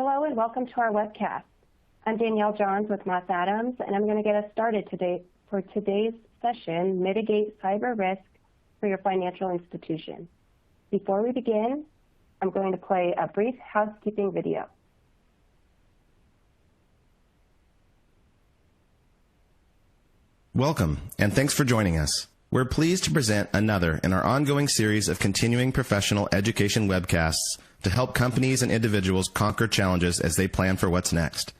Hello and welcome to our webcast. I'm Danielle Johns with Moss Adams, and I'm going to get us started today for today's session, Mitigate Cyber Risk for Your Financial Institution. Before we begin, I'm going to play a brief housekeeping video. Welcome, and thanks for joining us. We're pleased to present another in our ongoing series of continuing professional education webcasts to help companies and individuals conquer challenges as they plan for what's next.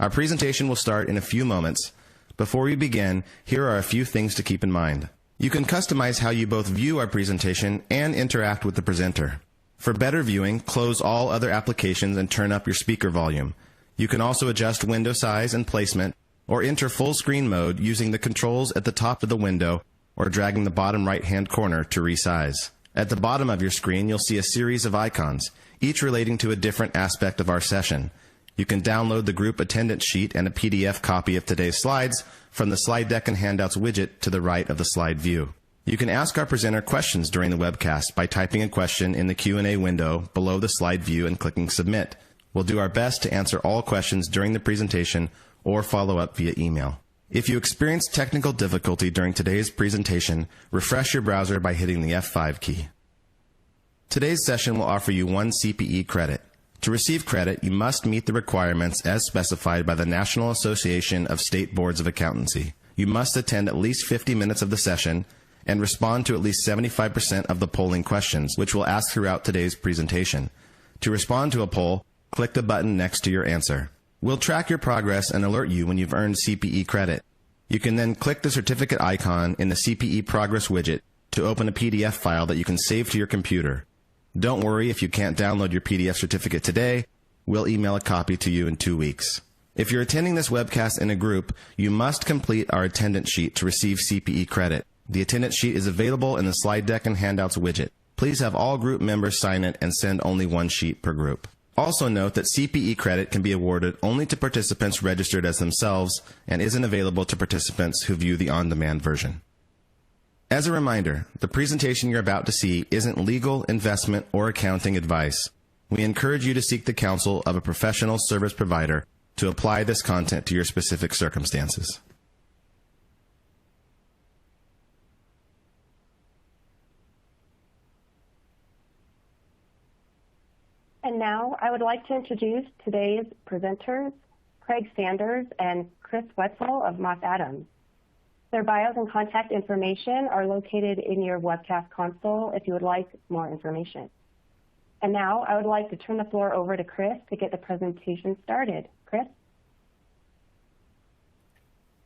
Our presentation will start in a few moments. Before we begin, here are a few things to keep in mind. You can customize how you both view our presentation and interact with the presenter. For better viewing, close all other applications and turn up your speaker volume. You can also adjust window size and placement or enter full screen mode using the controls at the top of the window or dragging the bottom right-hand corner to resize. At the bottom of your screen, you'll see a series of icons, each relating to a different aspect of our session. You can download the group attendance sheet and a PDF copy of today's slides from the slide deck and handouts widget to the right of the slide view. You can ask our presenter questions during the webcast by typing a question in the Q&A window below the slide view and clicking Submit. We'll do our best to answer all questions during the presentation or follow up via email. If you experience technical difficulty during today's presentation, refresh your browser by hitting the F5 key. Today's session will offer you 1 CPE credit. To receive credit, you must meet the requirements as specified by the National Association of State Boards of Accountancy. You must attend at least 50 minutes of the session and respond to at least 75% of the polling questions, which we'll ask throughout today's presentation. To respond to a poll, click the button next to your answer. We'll track your progress and alert you when you've earned CPE credit. You can then click the certificate icon in the CPE Progress widget to open a PDF file that you can save to your computer. Don't worry if you can't download your PDF certificate today. We'll email a copy to you in 2 weeks. If you're attending this webcast in a group, you must complete our attendance sheet to receive CPE credit. The attendance sheet is available in the slide deck and handouts widget. Please have all group members sign it and send only 1 sheet per group. Also note that CPE credit can be awarded only to participants registered as themselves and isn't available to participants who view the on-demand version. As a reminder, the presentation you're about to see isn't legal, investment, or accounting advice. We encourage you to seek the counsel of a professional service provider to apply this content to your specific circumstances. And now I would like to introduce today's presenters, Craig Sanders and Chris Wetzel of Moss Adams. Their bios and contact information are located in your webcast console if you would like more information. And now I would like to turn the floor over to Chris to get the presentation started. Chris?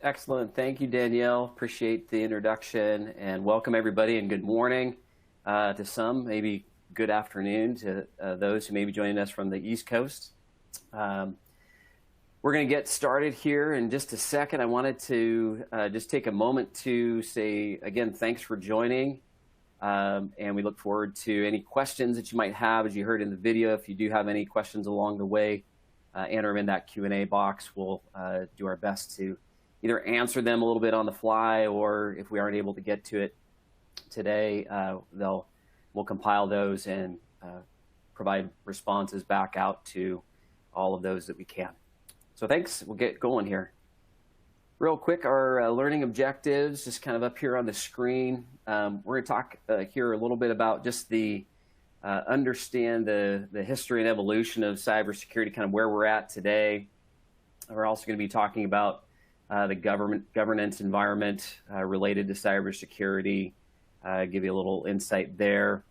Excellent. Thank you, Danielle. Appreciate the introduction, and welcome everybody, and good morning to some, maybe good afternoon to those who may be joining us from the East Coast. We're going to get started here in just a second. I wanted to just take a moment to say, again, thanks for joining. And we look forward to any questions that you might have. As you heard in the video, if you do have any questions along the way, enter them in that Q&A box. We'll do our best to either answer them a little bit on the fly, or if we aren't able to get to it today, we'll compile those and provide responses back out to all of those that we can. So thanks. We'll get going here. Real quick, our learning objectives, just kind of up here on the screen. We're going to talk here a little bit about just the understand the history and evolution of cybersecurity, kind of where we're at today. We're also going to be talking about the governance environment related to cybersecurity, give you a little insight there.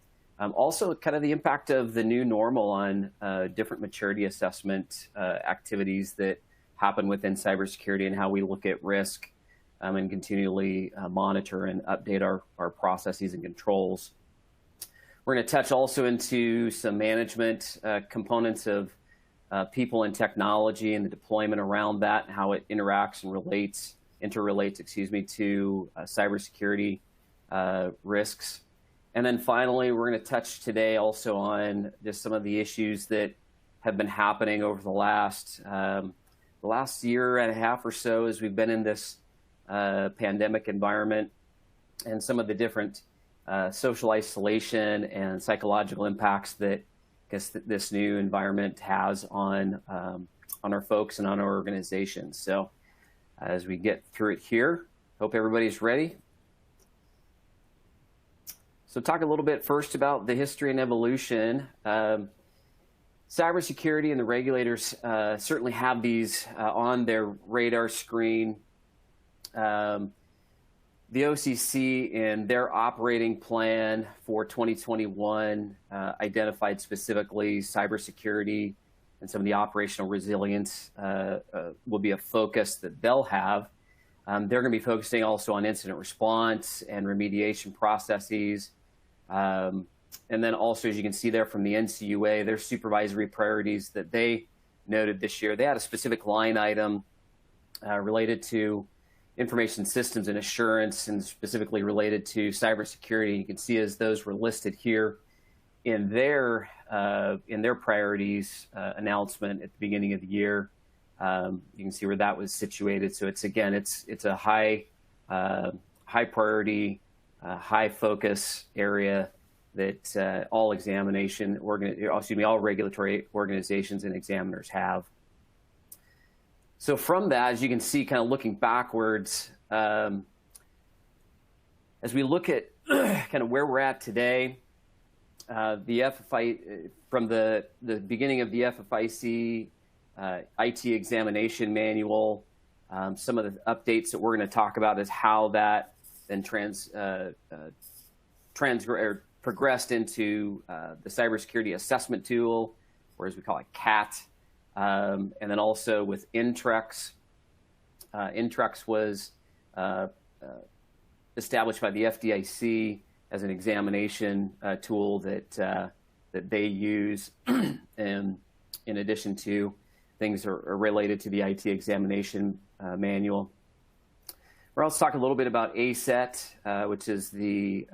Also, kind of the impact of the new normal on different maturity assessment activities that happen within cybersecurity and how we look at risk and continually monitor and update our processes and controls. We're going to touch also into some management components of people and technology and the deployment around that, and how it interacts and interrelates to cybersecurity risks. And then finally, we're going to touch today also on just some of the issues that have been happening over the last year and a half or so as we've been in this pandemic environment, and some of the different social isolation and psychological impacts that this new environment has on our folks and on our organizations. So as we get through it here, hope everybody's ready. So talk a little bit first about the history and evolution. Cybersecurity and the regulators certainly have these on their radar screen. The OCC in their operating plan for 2021 identified specifically cybersecurity and some of the operational resilience will be a focus that they'll have. They're going to be focusing also on incident response and remediation processes. And then also, as you can see there from the NCUA, their supervisory priorities that they noted this year, they had a specific line item related to information systems and assurance, and specifically related to cybersecurity. You can see as those were listed here in their priorities announcement at the beginning of the year. You can see where that was situated. So it's a high priority, high focus area that all all regulatory organizations and examiners have. So from that, as you can see, kind of looking backwards, as we look at kind of where we're at today, the FFI, from the beginning of the FFIC IT examination manual, some of the updates that we're going to talk about is how that then progressed into the cybersecurity assessment tool, or as we call it, CAT, and then also with Intrex. Intrex was established by the FDIC as an examination tool that they use, and in addition to things are related to the IT examination manual. We're also talking a little bit about ASET, which is the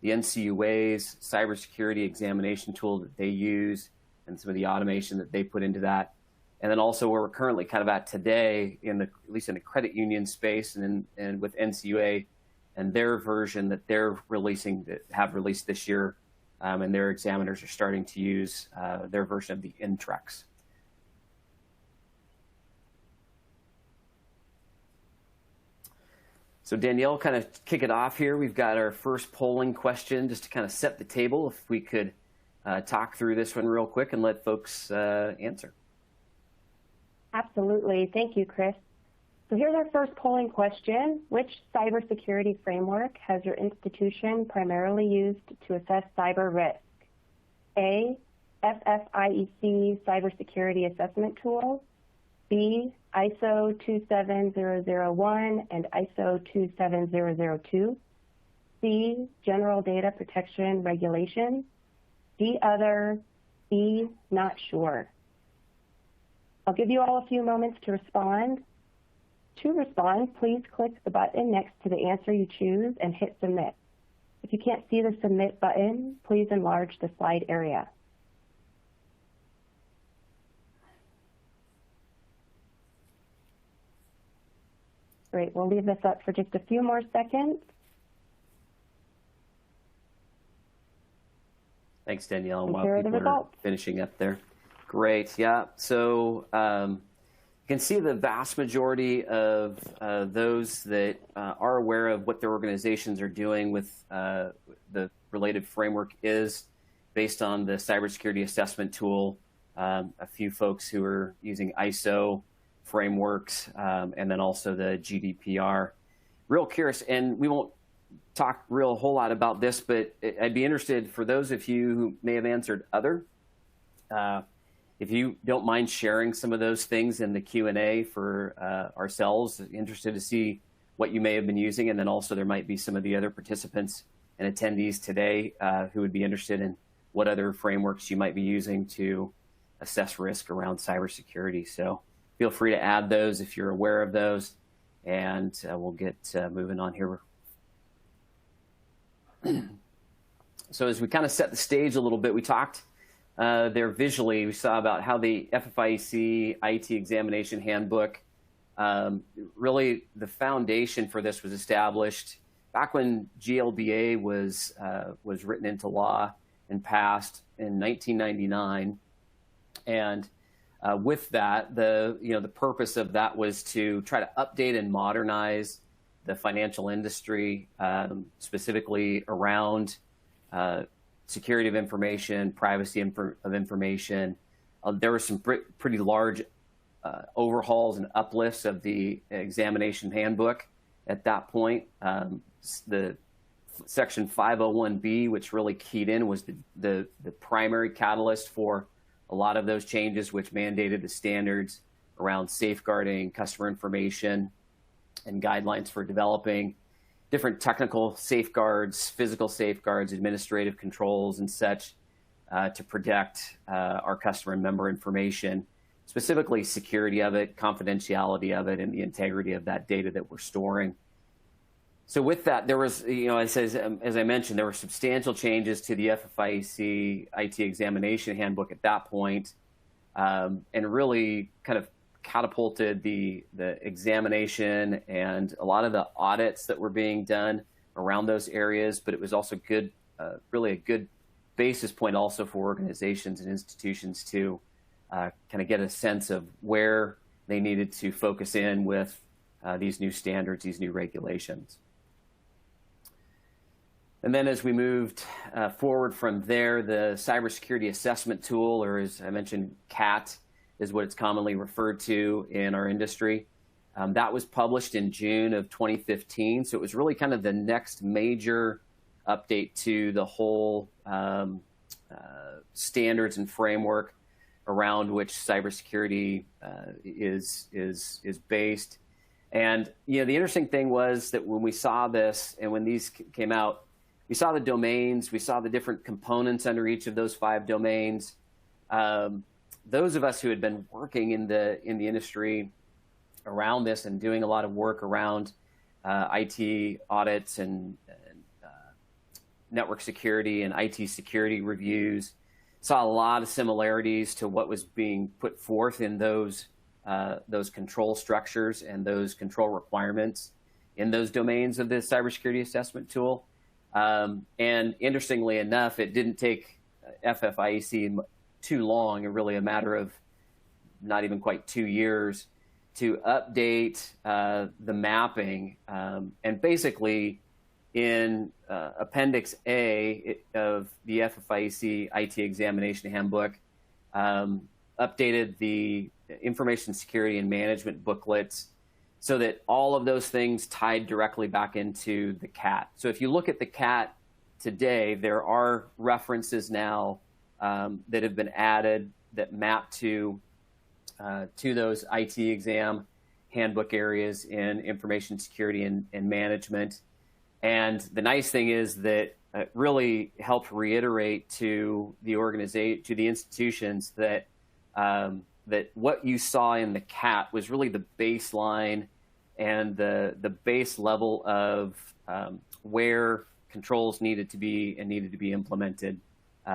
NCUA's cybersecurity examination tool that they use, and some of the automation that they put into that. And then also where we're currently kind of at today, at least in the credit union space, and with NCUA and their version that they're releasing, that have released this year, and their examiners are starting to use their version of the Intrex. So Danielle, kind of kick it off here. We've got our first polling question just to kind of set the table. If we could talk through this one real quick and let folks answer. Absolutely. Thank you, Chris. So here's our first polling question. Which cybersecurity framework has your institution primarily used to assess cyber risk? A, FFIEC Cybersecurity Assessment Tool. B, ISO 27001 and ISO 27002. C, General Data Protection Regulations. D, Other. E, Not Sure. I'll give you all a few moments to respond. To respond, please click the button next to the answer you choose and hit Submit. If you can't see the Submit button, please enlarge the slide area. Great, we'll leave this up for just a few more seconds. Thanks, Danielle. And while here are the people are results. finishing up there. Great, yeah. So you can see the vast majority of those that are aware of what their organizations are doing with the related framework is based on the cybersecurity assessment tool. A few folks who are using ISO frameworks, and then also the GDPR. Real curious, and we won't talk a whole lot about this, but I'd be interested for those of you who may have answered other, if you don't mind sharing some of those things in the Q&A for ourselves. Interested to see what you may have been using, and then also there might be some of the other participants and attendees today who would be interested in what other frameworks you might be using to assess risk around cybersecurity. So feel free to add those if you're aware of those, and we'll get moving on here. So as we kind of set the stage a little bit, we talked there visually, we saw about how the FFIEC IT examination handbook, really the foundation for this was established back when GLBA was written into law and passed in 1999. And with that, the purpose of that was to try to update and modernize the financial industry, specifically around security of information, privacy of information. There were some pretty large overhauls and uplifts of the examination handbook at that point. The section 501B, which really keyed in, was the primary catalyst for a lot of those changes, which mandated the standards around safeguarding customer information and guidelines for developing different technical safeguards, physical safeguards, administrative controls, and such to protect our customer and member information, specifically security of it, confidentiality of it, and the integrity of that data that we're storing. So with that, there was, as I mentioned, there were substantial changes to the Ffiec IT examination handbook at that point, and really kind of catapulted the examination and a lot of the audits that were being done around those areas. But it was also good, really a good basis point also for organizations and institutions to kind of get a sense of where they needed to focus in with these new standards, these new regulations. And then as we moved forward from there, the cybersecurity assessment tool, or as I mentioned, CAT, is what it's commonly referred to in our industry. That was published in June of 2015. So it was really kind of the next major update to the whole standards and framework around which cybersecurity is based. And the interesting thing was that when we saw this and when these came out, we saw the domains, we saw the different components under each of those 5 domains. Those of us who had been working in the industry around this and doing a lot of work around IT audits and network security and IT security reviews saw a lot of similarities to what was being put forth in those control structures and those control requirements in those domains of the cybersecurity assessment tool. And interestingly enough, it didn't take Ffiec too long, and really a matter of not even quite 2 years, to update the mapping. And basically, in Appendix A of the Ffiec IT Examination Handbook, updated the information security and management booklets so that all of those things tied directly back into the CAT. So if you look at the CAT today, there are references now that have been added that map to those IT exam handbook areas in information security and management. And the nice thing is that it really helped reiterate to the organization, to the institutions, that that what you saw in the CAT was really the baseline and the base level of where controls needed to be implemented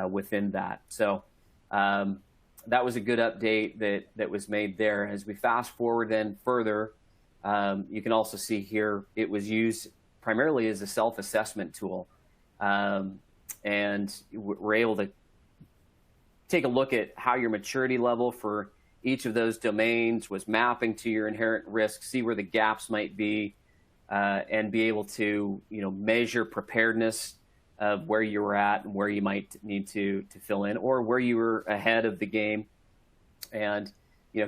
within that. So that was a good update that was made there. As we fast forward then further, you can also see here it was used primarily as a self-assessment tool. And we're able to take a look at how your maturity level for each of those domains was mapping to your inherent risk, see where the gaps might be, and be able to measure preparedness of where you were at and where you might need to fill in, or where you were ahead of the game, and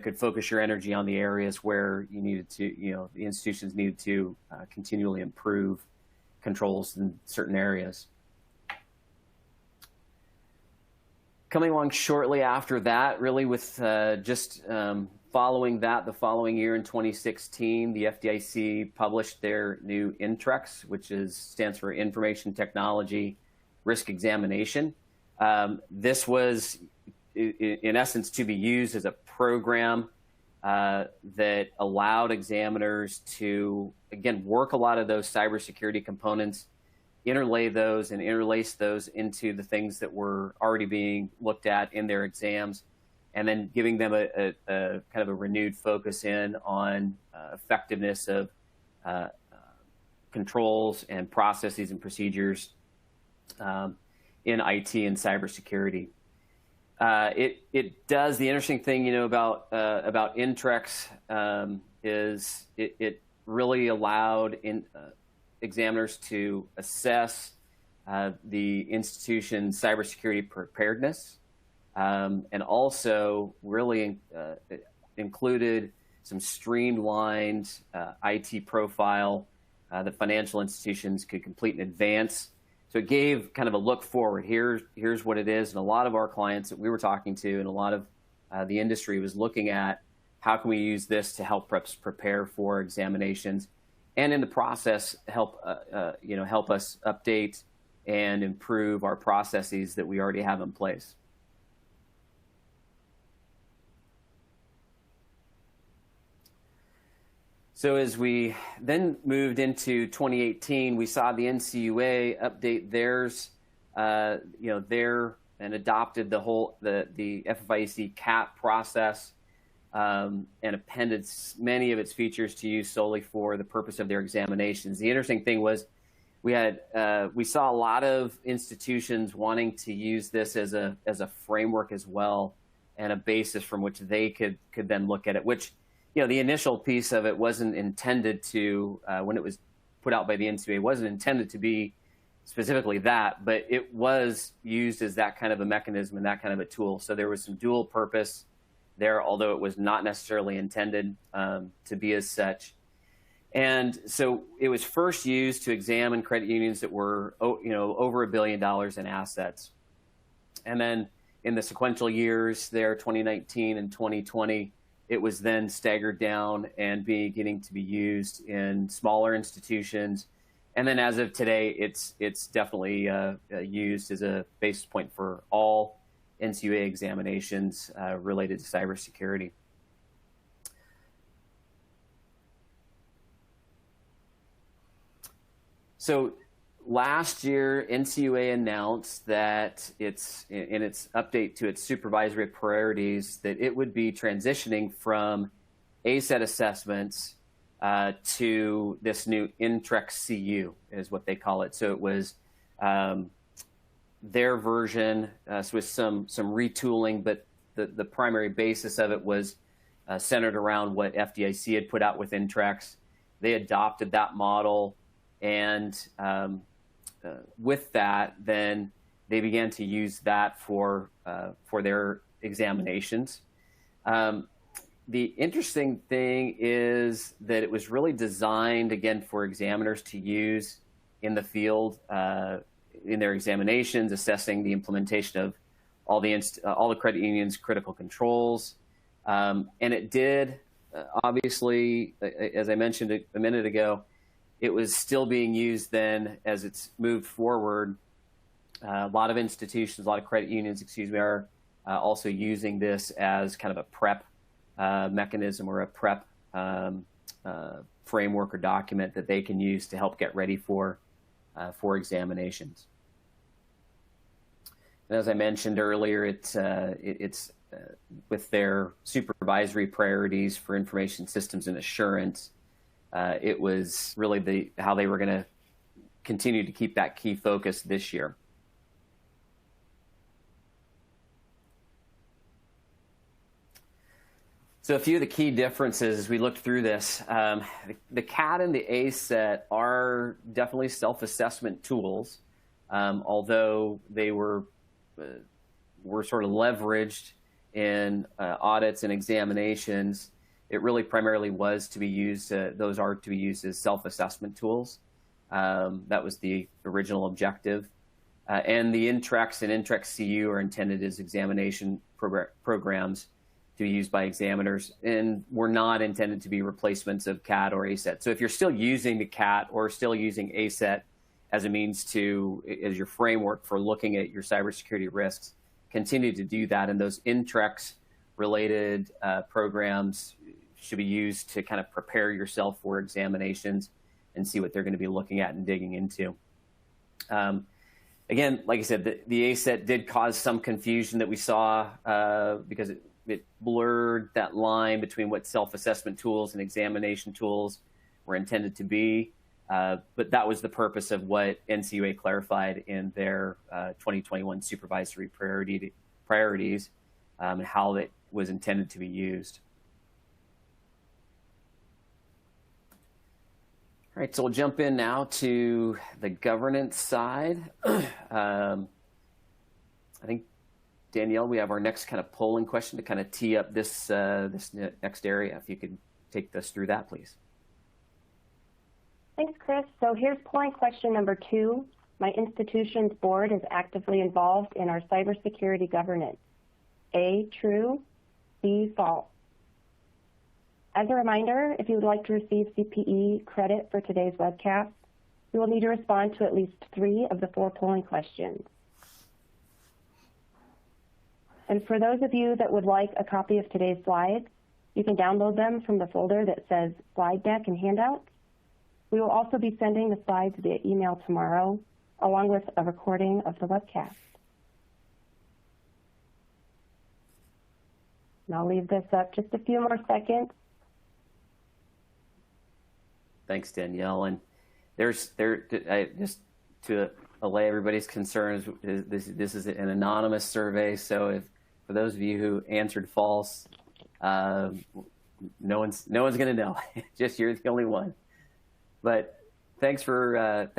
could focus your energy on the areas where you needed to, the institutions needed to continually improve controls in certain areas. Coming along shortly after that, really with just following that, the following year in 2016, the FDIC published their new INTREX, which stands for Information Technology Risk Examination. This was, in essence, to be used as a program that allowed examiners to, again, work a lot of those cybersecurity components, interlay those and interlace those into the things that were already being looked at in their exams, and then giving them a kind of a renewed focus in on effectiveness of controls and processes and procedures. in IT and cybersecurity. It does, the interesting thing, about Intrex is it really allowed examiners to assess the institution's cybersecurity preparedness, and also really included some streamlined IT profile that financial institutions could complete in advance. So it gave kind of a look forward. Here's what it is. And a lot of our clients that we were talking to and a lot of the industry was looking at how can we use this to help reps prepare for examinations, and in the process help us update and improve our processes that we already have in place. So as we then moved into 2018, we saw the NCUA update theirs, and adopted the Ffiec CAT process, and appended many of its features to use solely for the purpose of their examinations. The interesting thing was we saw a lot of institutions wanting to use this as a framework as well, and a basis from which they could then look at it, which, the initial piece of it wasn't intended to, when it was put out by the NCUA, wasn't intended to be specifically that, but it was used as that kind of a mechanism and that kind of a tool. So there was some dual purpose there, although it was not necessarily intended to be as such. And so it was first used to examine credit unions that were, over $1 billion in assets. And then in the sequential years there, 2019 and 2020, it was then staggered down and beginning to be used in smaller institutions. And then as of today, it's definitely used as a basis point for all NCUA examinations related to cybersecurity. So last year, NCUA announced that in its update to its supervisory priorities that it would be transitioning from ASET assessments to this new Intrex CU, is what they call it. So it was their version, so with some retooling, but the primary basis of it was centered around what FDIC had put out with Intrex. They adopted that model, and with that, then they began to use that for their examinations. The interesting thing is that it was really designed, again, for examiners to use in the field in their examinations, assessing the implementation of all the credit unions' critical controls. And it did, obviously, as I mentioned a minute ago, it was still being used then as it's moved forward. A lot of institutions, a lot of credit unions, are also using this as kind of a prep mechanism or a prep framework or document that they can use to help get ready for examinations. And as I mentioned earlier, it's with their supervisory priorities for information systems and assurance. It was really how they were going to continue to keep that key focus this year. So a few of the key differences as we looked through this, the CAT and the ASET are definitely self-assessment tools, although they were sort of leveraged in audits and examinations. It really primarily was to be used, those are to be used as self-assessment tools. That was the original objective. And the Intrex and Intrex CU are intended as examination programs to be used by examiners, and were not intended to be replacements of CAT or ASET. So if you're still using the CAT or still using ASET as a means as your framework for looking at your cybersecurity risks, continue to do that. And those Intrex related programs should be used to kind of prepare yourself for examinations and see what they're going to be looking at and digging into. Again, like I said, the ASET did cause some confusion that we saw because it blurred that line between what self-assessment tools and examination tools were intended to be. But that was the purpose of what NCUA clarified in their 2021 supervisory priorities and how it was intended to be used. All right, so we'll jump in now to the governance side. I think, Danielle, we have our next kind of polling question to kind of tee up this, this next area. If you could take us through that, please. Thanks, Chris. So here's polling question number 2. My institution's board is actively involved in our cybersecurity governance. A, true, B, false. As a reminder, if you would like to receive CPE credit for today's webcast, you will need to respond to at least 3 of the 4 polling questions. And for those of you that would like a copy of today's slides, you can download them from the folder that says Slide Deck and Handouts. We will also be sending the slides via email tomorrow, along with a recording of the webcast. And I'll leave this up just a few more seconds. Thanks, Danielle. And just to allay everybody's concerns, this is an anonymous survey. So if for those of you who answered false, no one's going to know. Just you're the only one. But thanks for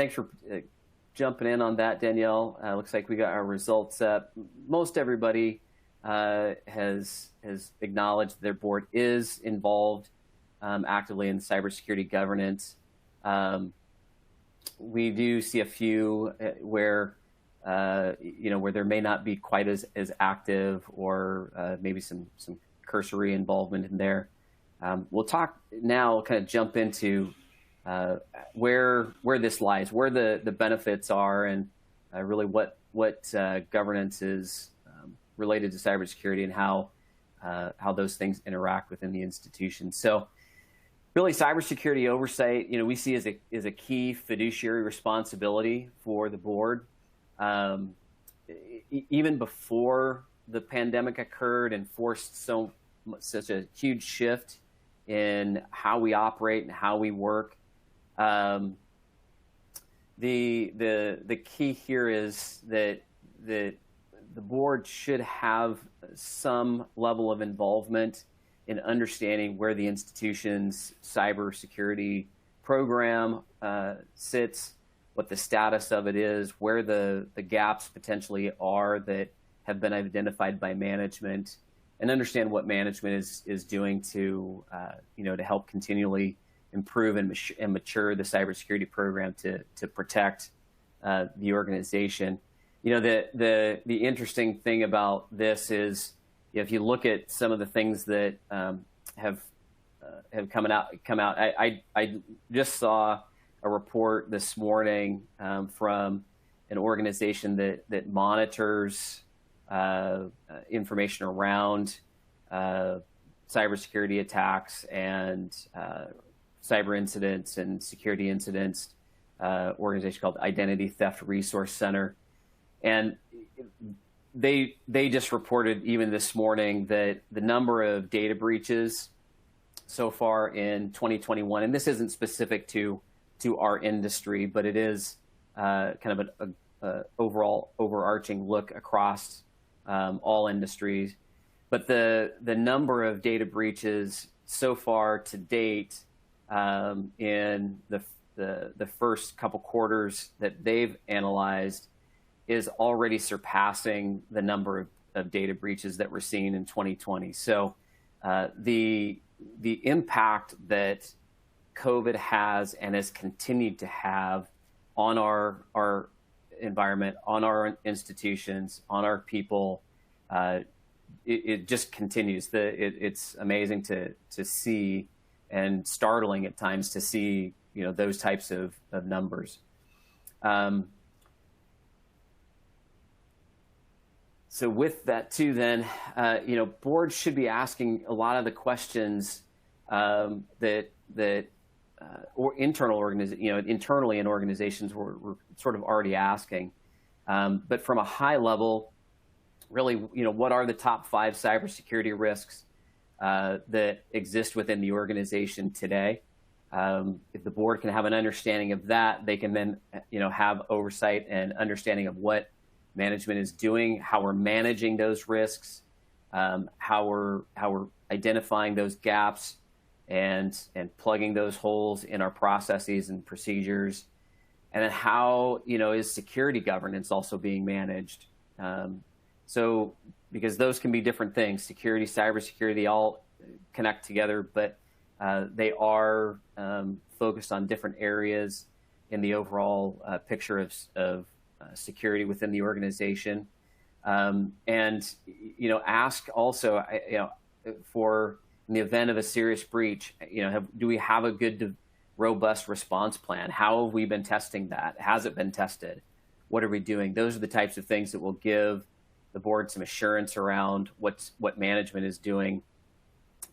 jumping in on that, Danielle. Looks like we got our results up. Most everybody has acknowledged their board is involved actively in cybersecurity governance. We do see a few where where there may not be quite as active, or maybe some cursory involvement in there. We'll talk now, kind of jump into where this lies, where the benefits are, and really what governance is related to cybersecurity, and how those things interact within the institution. So really, cybersecurity oversight, we see as a key fiduciary responsibility for the board. Even before the pandemic occurred and forced such a huge shift in how we operate and how we work, the key here is that the board should have some level of involvement in understanding where the institution's cybersecurity program sits, what the status of it is, where the gaps potentially are that have been identified by management, and understand what management is doing to to help continually improve and mature the cybersecurity program to protect the organization. The interesting thing about this is, if you look at some of the things that have come out, I just saw a report this morning from an organization that monitors information around cybersecurity attacks and cyber incidents and security incidents, organization called Identity Theft Resource Center. And they just reported even this morning that the number of data breaches so far in 2021, and this isn't specific to our industry, but it is kind of an overall overarching look across all industries. But the number of data breaches so far to date in the first couple quarters that they've analyzed is already surpassing the number of data breaches that we're seeing in 2020. So the impact that COVID has and has continued to have on our environment, on our institutions, on our people, it just continues. It's amazing to see, and startling at times to see those types of numbers. So with that too, then, boards should be asking a lot of the questions that or internally in organizations we're sort of already asking. But from a high level, really, what are the top 5 cybersecurity risks that exist within the organization today? If the board can have an understanding of that, they can then, have oversight and understanding of what management is doing, how we're managing those risks, how we're identifying those gaps and plugging those holes in our processes and procedures, and then how is security governance also being managed. So because those can be different things, security, cybersecurity, they all connect together, but they are focused on different areas in the overall picture of security within the organization. And ask also, for in the event of a serious breach, do we have a good, robust response plan? How have we been testing that? Has it been tested? What are we doing? Those are the types of things that will give the board some assurance around what management is doing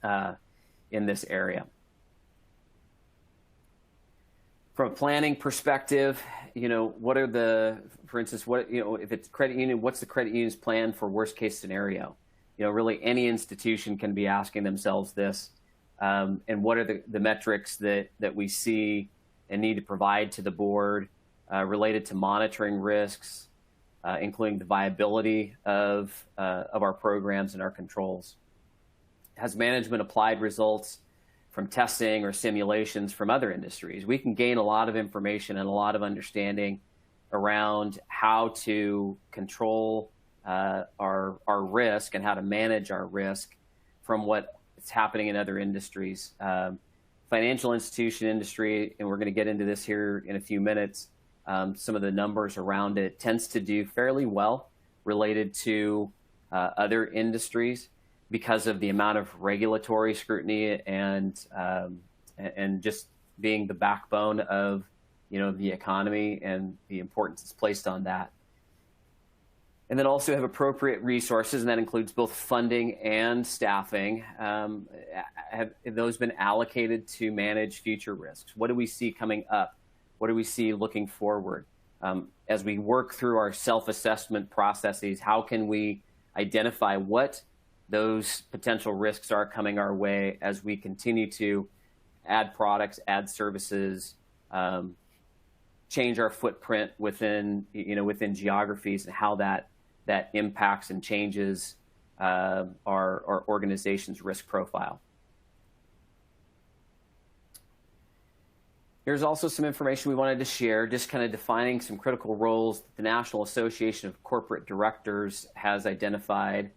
in this area. From a planning perspective, what are for instance, if it's credit union, what's the credit union's plan for worst case scenario? Really any institution can be asking themselves this, and what are the metrics that we see and need to provide to the board related to monitoring risks, including the viability of our programs and our controls. Has management applied results from testing or simulations from other industries? We can gain a lot of information and a lot of understanding around how to control our risk and how to manage our risk from what's happening in other industries. Financial institution industry, and we're going to get into this here in a few minutes, some of the numbers around it, tends to do fairly well related to other industries because of the amount of regulatory scrutiny and just being the backbone of the economy and the importance that's placed on that. And then also have appropriate resources, and that includes both funding and staffing. Have those been allocated to manage future risks? What do we see coming up? What do we see looking forward? As we work through our self-assessment processes, how can we identify what those potential risks are coming our way as we continue to add products, add services, change our footprint within geographies, and how that impacts and changes our organization's risk profile. Here's also some information we wanted to share, just kind of defining some critical roles that the National Association of Corporate Directors has identified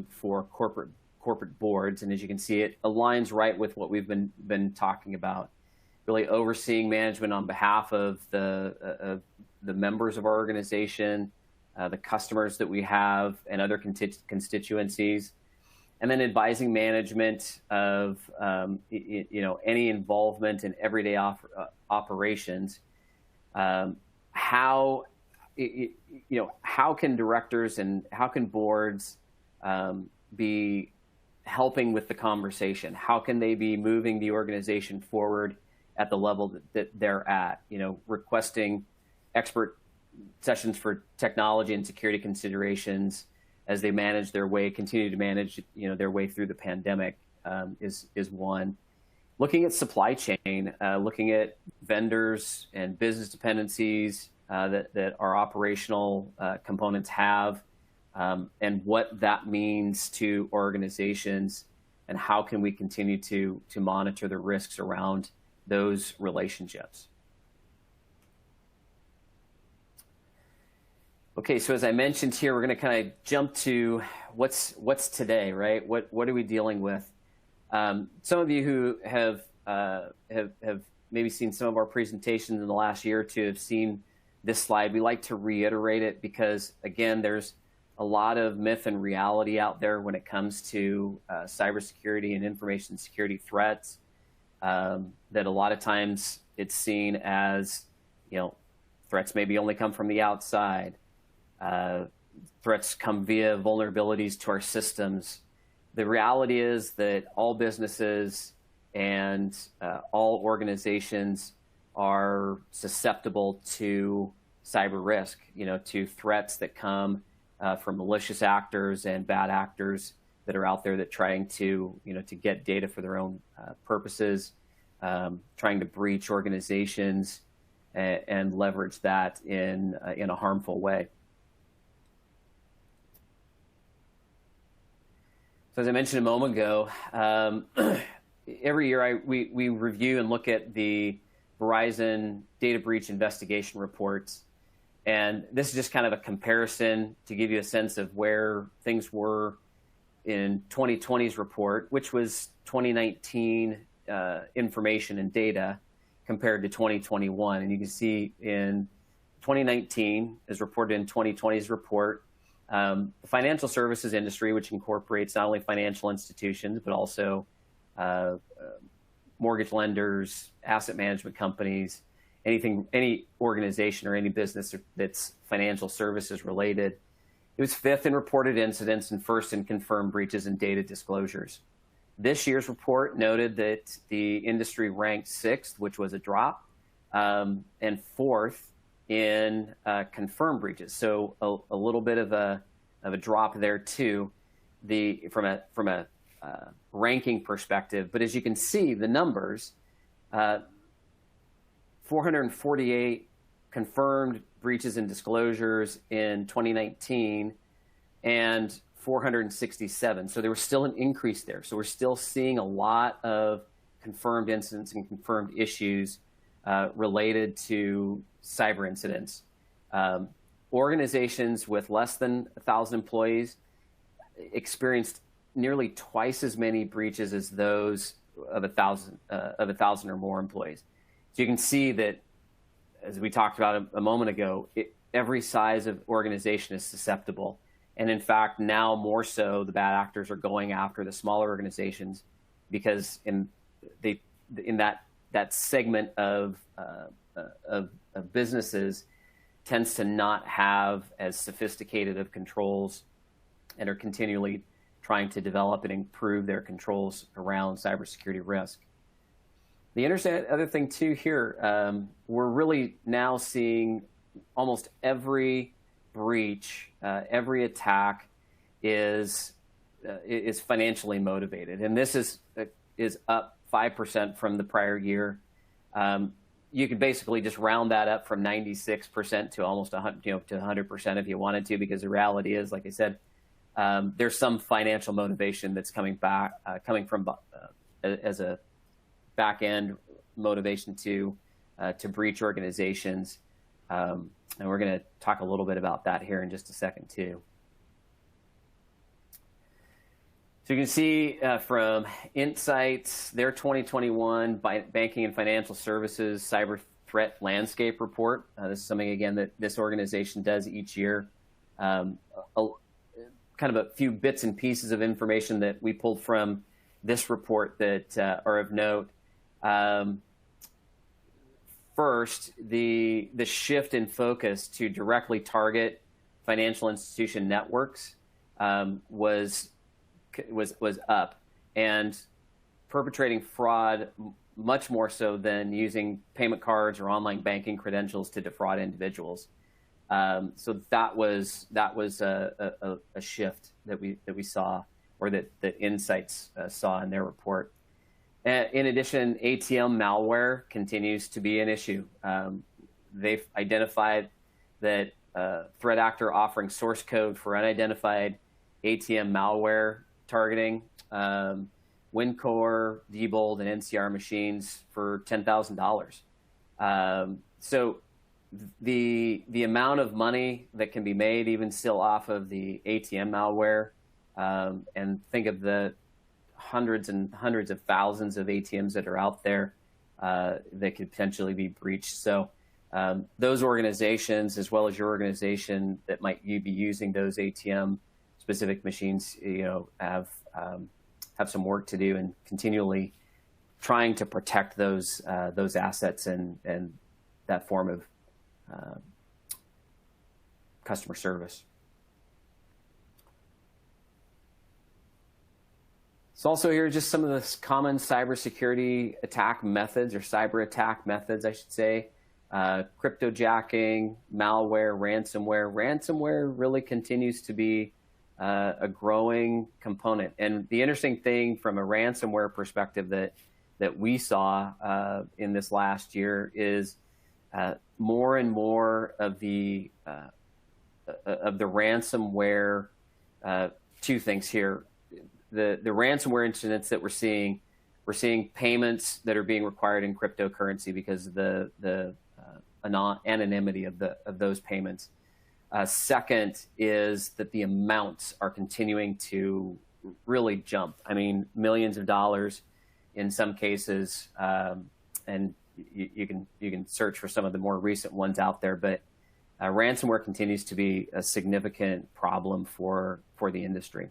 for corporate boards. And as you can see, it aligns right with what we've been talking about, really overseeing management on behalf of the members of our organization, the customers that we have, and other constituencies, and then advising management of any involvement in everyday operations. How can directors and how can boards be helping with the conversation? How can they be moving the organization forward at the level that they're at? Requesting expert sessions for technology and security considerations as they continue to manage their way through the pandemic is one. Looking at supply chain, looking at vendors and business dependencies that our operational components have, and what that means to organizations, and how can we continue to monitor the risks around those relationships. Okay, so as I mentioned here, we're going to kind of jump to what's today, right? What are we dealing with? Some of you who have maybe seen some of our presentations in the last year or two have seen this slide. We like to reiterate it because, again, there's a lot of myth and reality out there when it comes to cybersecurity and information security threats. That a lot of times it's seen as, threats maybe only come from the outside. Threats come via vulnerabilities to our systems. The reality is that all businesses and all organizations are susceptible to cyber risk, to threats that come from malicious actors and bad actors that are out there that trying to, to get data for their own purposes. trying to breach organizations and leverage that in a harmful way. So as I mentioned a moment ago, every year we review and look at the Verizon data breach investigation reports. And this is just kind of a comparison to give you a sense of where things were in 2020's report, which was 2019 information and data compared to 2021. And you can see in 2019, as reported in 2020's report, the financial services industry, which incorporates not only financial institutions, but also mortgage lenders, asset management companies, any organization or any business that's financial services related. It was fifth in reported incidents and first in confirmed breaches and data disclosures. This year's report noted that the industry ranked sixth, which was a drop, and fourth in confirmed breaches. So a little bit of a drop there too, from a ranking perspective. But as you can see, the numbers, 448 confirmed breaches and disclosures in 2019, and 467. So there was still an increase there. So we're still seeing a lot of confirmed incidents and confirmed issues related to cyber incidents. Organizations with less than 1,000 employees experienced nearly twice as many breaches as those of 1,000 or more employees. So you can see that, as we talked about a moment ago, every size of organization is susceptible. And in fact, now more so, the bad actors are going after the smaller organizations because in that segment of businesses tends to not have as sophisticated of controls and are continually trying to develop and improve their controls around cybersecurity risk. The interesting other thing too here, we're really now seeing almost every breach, every attack is financially motivated, and this is up 5% from the prior year. You could basically just round that up from 96% to almost 100% if you wanted to, because the reality is, like I said, there's some financial motivation that's coming from as a back end motivation to breach organizations. And we're going to talk a little bit about that here in just a second too. So you can see from Insight's, their 2021 Banking and Financial Services Cyber Threat Landscape Report. This is something, again, that this organization does each year. Kind of a few bits and pieces of information that we pulled from this report that are of note. First, the shift in focus to directly target financial institution networks was up, and perpetrating fraud much more so than using payment cards or online banking credentials to defraud individuals. So that was a shift that we saw, or that Insights saw in their report. In addition, ATM malware continues to be an issue. They've identified that threat actor offering source code for unidentified ATM malware targeting, WinCore, Diebold, and NCR machines for $10,000. So the amount of money that can be made even still off of the ATM malware, and think of the hundreds and hundreds of thousands of ATMs that are out there that could potentially be breached. So those organizations, as well as your organization that might be using those ATM specific machines, have some work to do, and continually trying to protect those assets and that form of customer service. So also here, just some of the common cybersecurity attack methods, or cyber attack methods, I should say. Cryptojacking, malware, ransomware. Ransomware really continues to be a growing component. And the interesting thing from a ransomware perspective that that we saw in this last year is more and more of the ransomware. Two things here: the ransomware incidents that we're seeing payments that are being required in cryptocurrency because of the anonymity of those payments. Second is that the amounts are continuing to really jump. I mean, millions of dollars in some cases, and you can search for some of the more recent ones out there. But ransomware continues to be a significant problem for the industry.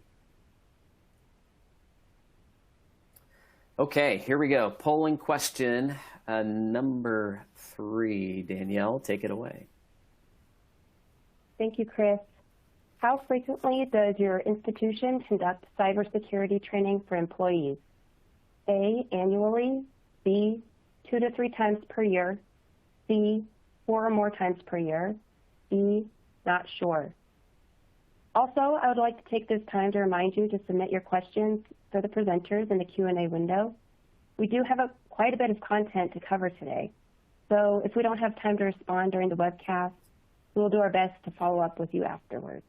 Okay, here we go. Polling question number 3. Danielle, take it away. Thank you, Chris. How frequently does your institution conduct cybersecurity training for employees? A, annually, B, 2 to 3 times per year, C, 4 or more times per year, D, not sure. Also, I would like to take this time to remind you to submit your questions for the presenters in the Q&A window. We do have quite a bit of content to cover today, so if we don't have time to respond during the webcast, we'll do our best to follow up with you afterwards.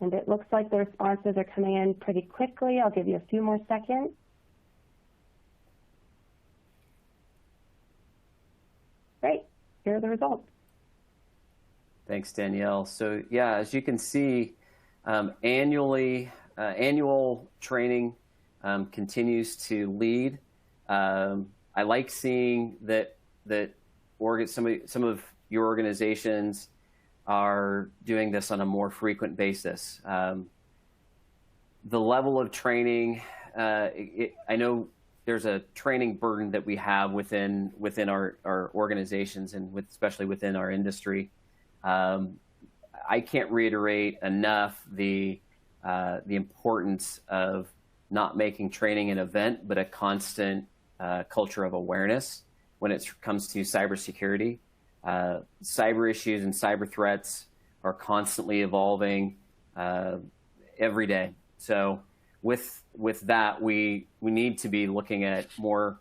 And it looks like the responses are coming in pretty quickly. I'll give you a few more seconds. Great, here are the results. Thanks, Danielle. So yeah, as you can see, annual training continues to lead. I like seeing that some of your organizations are doing this on a more frequent basis. The level of training, I know there's a training burden that we have within our organizations and especially within our industry. I can't reiterate enough the importance of not making training an event, but a constant culture of awareness when it comes to cybersecurity. Cyber issues and cyber threats are constantly evolving every day. So with that, we need to be looking at more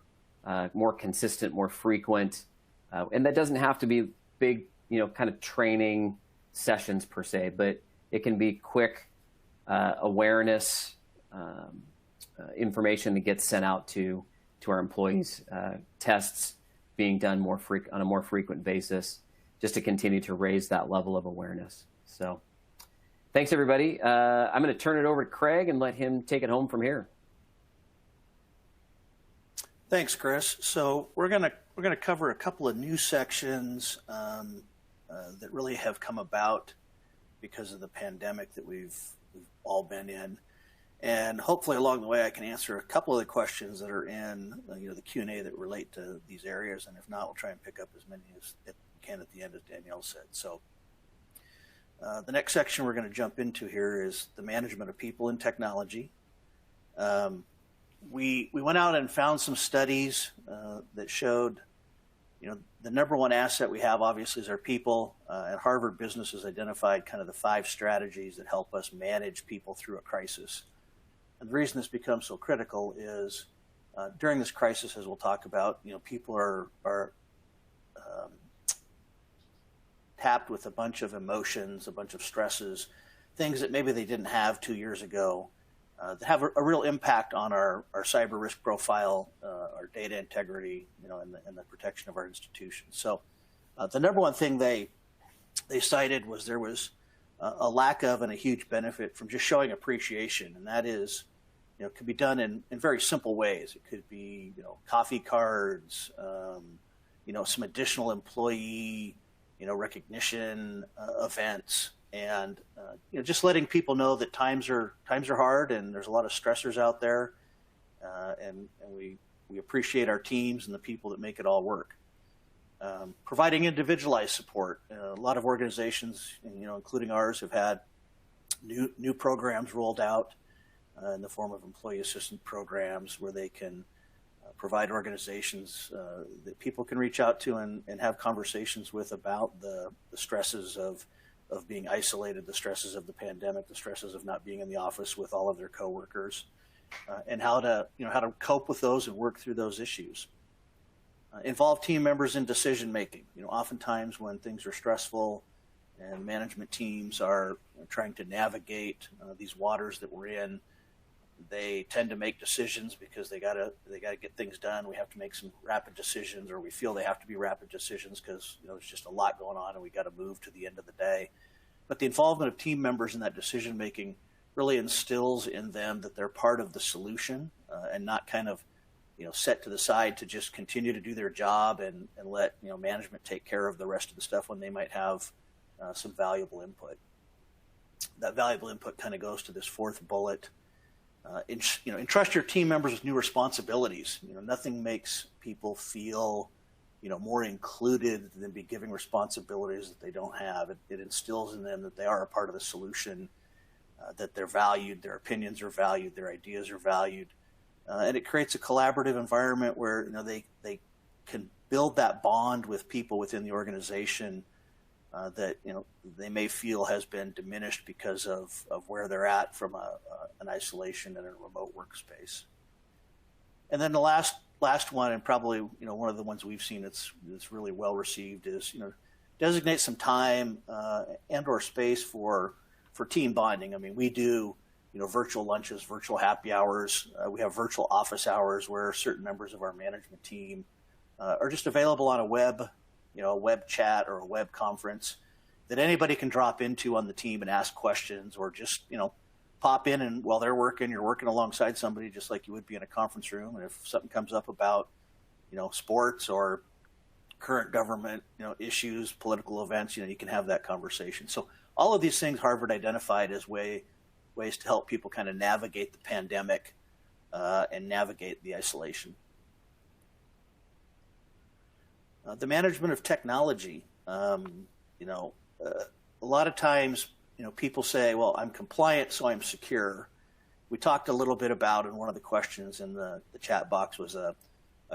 consistent, more frequent, and that doesn't have to be big, kind of training sessions per se, but it can be quick awareness information that gets sent out to our employees, tests being done on a more frequent basis, just to continue to raise that level of awareness. So thanks, everybody. I'm going to turn it over to Craig and let him take it home from here. Thanks, Chris. So we're going to cover a couple of new sections that really have come about because of the pandemic that we've all been in. And hopefully along the way, I can answer a couple of the questions that are in the Q&A that relate to these areas. And if not, we'll try and pick up as many as we can at the end, as Danielle said. So the next section we're going to jump into here is the management of people and technology. We went out and found some studies that showed, the number one asset we have obviously is our people. And Harvard Business has identified kind of the 5 strategies that help us manage people through a crisis. And the reason this becomes so critical is during this crisis, as we'll talk about, people are tapped with a bunch of emotions, a bunch of stresses, things that maybe they didn't have 2 years ago, that have a real impact on our cyber risk profile, our data integrity, and the protection of our institutions. So the number one thing they cited was there was a lack of and a huge benefit from just showing appreciation, and that is, could be done in very simple ways. It could be, coffee cards, some additional employee, recognition events, and just letting people know that times are hard and there's a lot of stressors out there, and we appreciate our teams and the people that make it all work. Providing individualized support. A lot of organizations, including ours, have had new programs rolled out in the form of employee assistance programs where they can provide organizations that people can reach out to and have conversations with about the stresses of being isolated, the stresses of the pandemic, the stresses of not being in the office with all of their coworkers, and how to cope with those and work through those issues. Involve team members in decision making. Oftentimes when things are stressful and management teams are trying to navigate these waters that we're in, they tend to make decisions because they gotta get things done. We have to make some rapid decisions, or we feel they have to be rapid decisions because there's just a lot going on and we got to move to the end of the day. But the involvement of team members in that decision making really instills in them that they're part of the solution, and not kind of set to the side to just continue to do their job and let management take care of the rest of the stuff when they might have some valuable input. That valuable input kind of goes to this fourth bullet. Entrust your team members with new responsibilities. Nothing makes people feel more included than be giving responsibilities that they don't have. It instills in them that they are a part of the solution, that they're valued, their opinions are valued, their ideas are valued. And it creates a collaborative environment where they can build that bond with people within the organization that they may feel has been diminished because of where they're at from an isolation and a remote workspace. And then the last one, and probably one of the ones we've seen that's really well received, is designate some time and or space for team bonding. I mean, we do virtual lunches, virtual happy hours. We have virtual office hours where certain members of our management team are just available on a web chat or a web conference that anybody can drop into on the team and ask questions, or just pop in, and while they're working, you're working alongside somebody just like you would be in a conference room. And if something comes up about sports or current government issues, political events, you can have that conversation. So all of these things Harvard identified as ways to help people kind of navigate the pandemic and navigate the isolation. The management of technology. A lot of times, people say, well, I'm compliant, so I'm secure. We talked a little bit about, and one of the questions in the chat box was a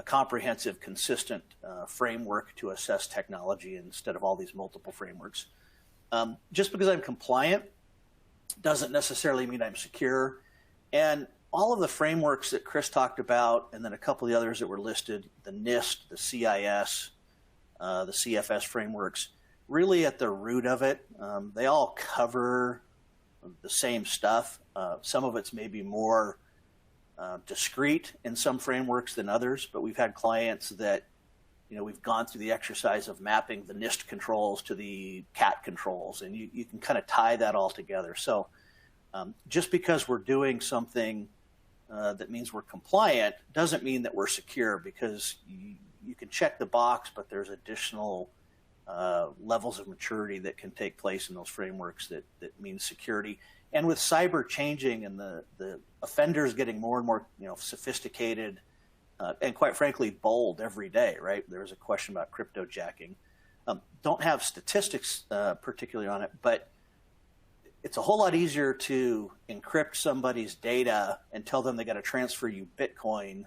comprehensive, consistent framework to assess technology instead of all these multiple frameworks. Just because I'm compliant doesn't necessarily mean I'm secure. And all of the frameworks that Chris talked about, and then a couple of the others that were listed, the NIST, the CIS, the CFS frameworks, really at the root of it, they all cover the same stuff. Some of it's maybe more discrete in some frameworks than others, but we've had clients that we've gone through the exercise of mapping the NIST controls to the CAT controls, and you can kind of tie that all together. So just because we're doing something that means we're compliant doesn't mean that we're secure, because you can check the box, but there's additional levels of maturity that can take place in those frameworks that mean security. And with cyber changing and the offenders getting more and more sophisticated, and quite frankly, bold every day, right? There was a question about cryptojacking. Don't have statistics particularly on it, but it's a whole lot easier to encrypt somebody's data and tell them they got to transfer you Bitcoin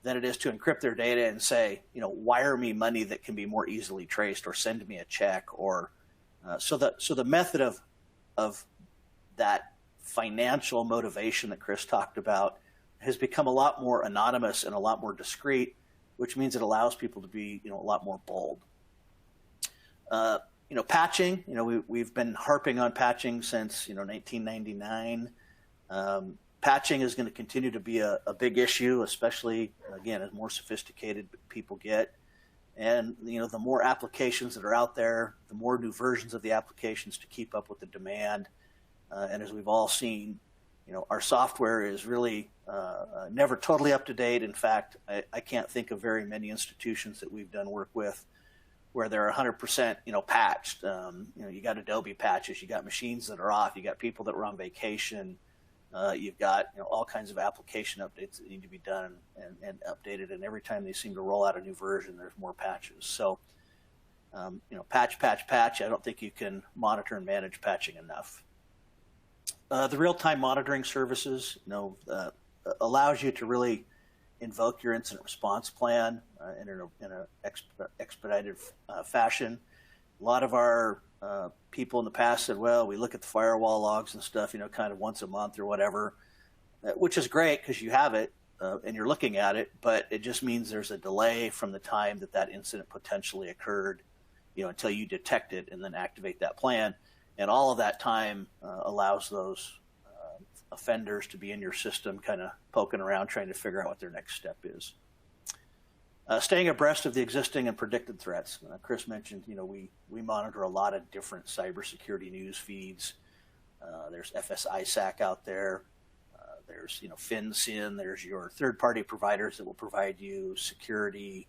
than it is to encrypt their data and say, wire me money that can be more easily traced, or send me a check, or so the method of that financial motivation that Chris talked about has become a lot more anonymous and a lot more discreet, which means it allows people to be, a lot more bold. Patching, we've been harping on patching since, 1999. Patching is going to continue to be a big issue, especially, again, as more sophisticated people get. And, the more applications that are out there, the more new versions of the applications to keep up with the demand. And as we've all seen, our software is really never totally up to date. In fact, I can't think of very many institutions that we've done work with where they're 100%, patched. You got Adobe patches, you got machines that are off, you got people that were on vacation, you've got all kinds of application updates that need to be done and updated. And every time they seem to roll out a new version, there's more patches. So, patch. I don't think you can monitor and manage patching enough. The real-time monitoring services, allows you to really invoke your incident response plan in an expedited fashion. A lot of our people in the past said, well, we look at the firewall logs and stuff, kind of once a month or whatever, which is great because you have it and you're looking at it, but it just means there's a delay from the time that incident potentially occurred, until you detect it and then activate that plan. And all of that time allows those offenders to be in your system, kind of poking around, trying to figure out what their next step is. Staying abreast of the existing and predicted threats. Chris mentioned, we monitor a lot of different cybersecurity news feeds. There's FSISAC out there. There's, FinCEN. There's your third-party providers that will provide you security,